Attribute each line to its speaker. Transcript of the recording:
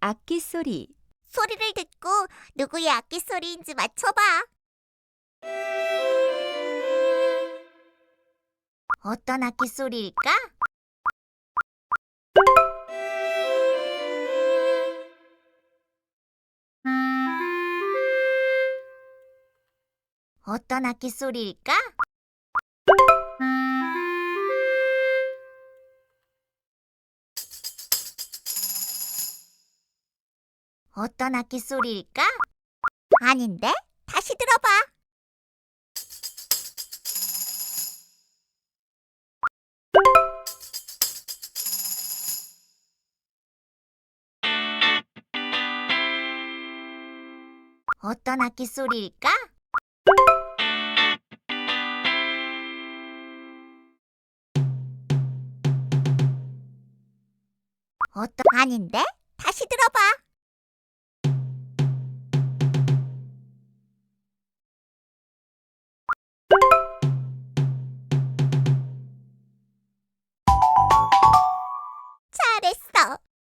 Speaker 1: 악기 소리.
Speaker 2: 소리를 듣고 누구의 악기 소리인지 맞춰봐. 어떤 악기 소리일까? 어떤 악기 소리일까? 어떤 악기 소리일까? 아닌데? 다시 들어봐. 어떤 악기 소리일까? 아닌데? 다시 들어봐.